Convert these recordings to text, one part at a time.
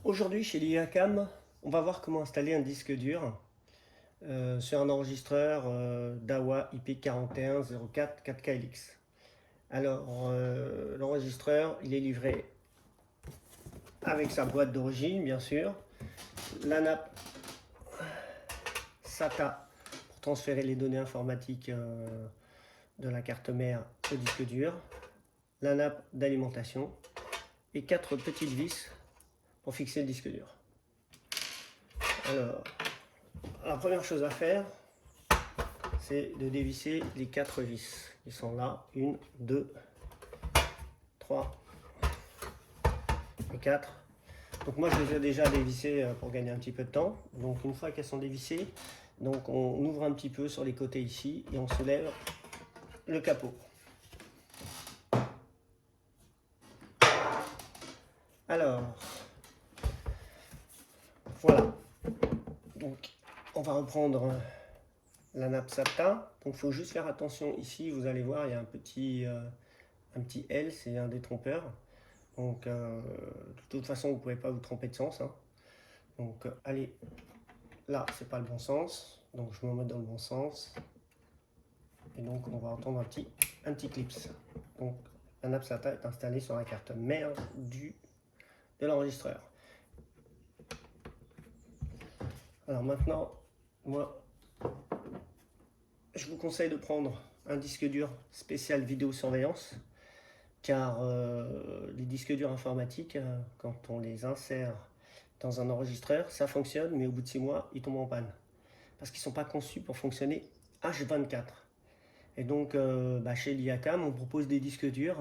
Aujourd'hui chez l'IACAM, on va voir comment installer un disque dur sur un enregistreur Dahua IP4104 4KLX. Alors l'enregistreur il est livré avec sa boîte d'origine bien sûr, la nappe SATA pour transférer les données informatiques de la carte mère au disque dur, la nappe d'alimentation et 4 petites vis pour fixer le disque dur. Alors, la première chose à faire, c'est de dévisser les 4 vis. Ils sont là, 1, 2, 3 et 4. Donc moi je les ai déjà dévissées pour gagner un petit peu de temps. Donc une fois qu'elles sont dévissées, donc on ouvre un petit peu sur les côtés ici et on soulève le capot. Alors, voilà. Donc on va reprendre la nappe SATA. Donc il faut juste faire attention ici, vous allez voir, il y a un petit L, c'est un détrompeur. Donc de toute façon vous ne pouvez pas vous tromper de sens. Donc allez, là c'est pas le bon sens, donc je me mets dans le bon sens. Et donc on va entendre un petit clips. Donc la nappe SATA est installée sur la carte mère de l'enregistreur. Alors maintenant, moi je vous conseille de prendre un disque dur spécial vidéosurveillance, car les disques durs informatiques, quand on les insère dans un enregistreur, ça fonctionne, mais au bout de 6 mois, ils tombent en panne. Parce qu'ils ne sont pas conçus pour fonctionner H24. Et donc, chez l'IACAM, on propose des disques durs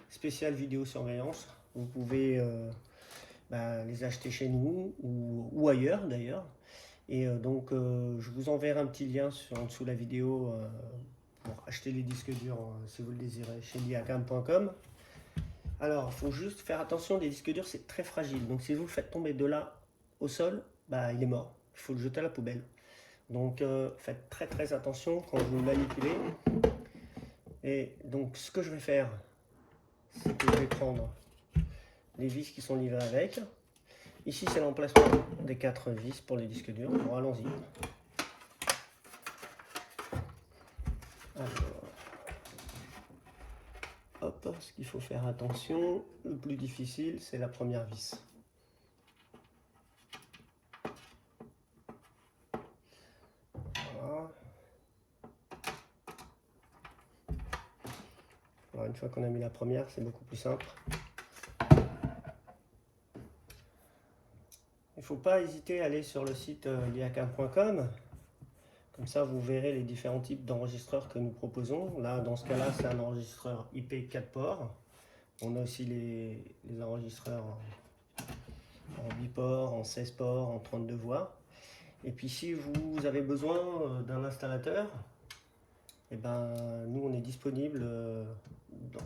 spécial vidéosurveillance. Vous pouvez les acheter chez nous ou ailleurs d'ailleurs. Et donc, je vous enverrai un petit lien en dessous de la vidéo pour acheter les disques durs si vous le désirez chez liacam.com. Alors, il faut juste faire attention, les disques durs c'est très fragile. Donc si vous le faites tomber de là au sol, il est mort. Il faut le jeter à la poubelle. Donc faites très attention quand vous le manipulez. Et donc ce que je vais faire, c'est que je vais prendre les vis qui sont livrées avec. Ici c'est l'emplacement des 4 vis pour les disques durs. Bon, allons-y. Alors, hop, ce qu'il faut faire attention, le plus difficile c'est la première vis. Voilà. Alors, une fois qu'on a mis la première, c'est beaucoup plus simple. Il ne faut pas hésiter à aller sur le site liacam.com. Comme ça, vous verrez les différents types d'enregistreurs que nous proposons. Là, dans ce cas-là, c'est un enregistreur IP 4 ports. On a aussi les enregistreurs en 8 ports, en 16 ports, en 32 voix. Et puis, si vous avez besoin d'un installateur, nous, on est disponible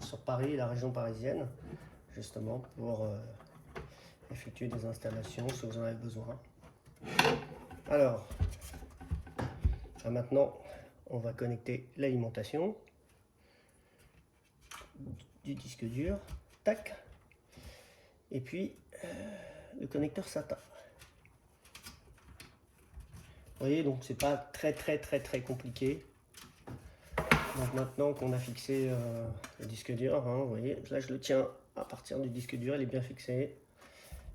sur Paris, la région parisienne, justement, pour effectuer des installations si vous en avez besoin. Alors, maintenant, on va connecter l'alimentation du disque dur, tac, et puis le connecteur SATA. Vous voyez, donc c'est pas très compliqué. Donc maintenant qu'on a fixé le disque dur, vous voyez, là je le tiens à partir du disque dur, il est bien fixé.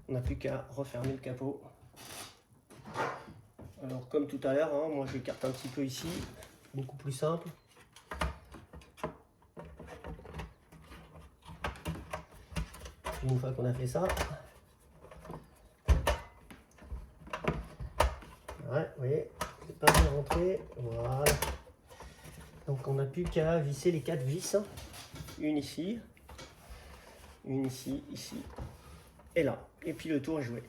On n'a plus qu'à refermer le capot. Alors comme tout à l'heure, moi j'écarte un petit peu ici, beaucoup plus simple. Puis une fois qu'on a fait ça, ouais, vous voyez, c'est pas bien rentré, voilà. Donc on n'a plus qu'à visser les 4 vis, une ici, ici, et là. Et puis le tour est joué.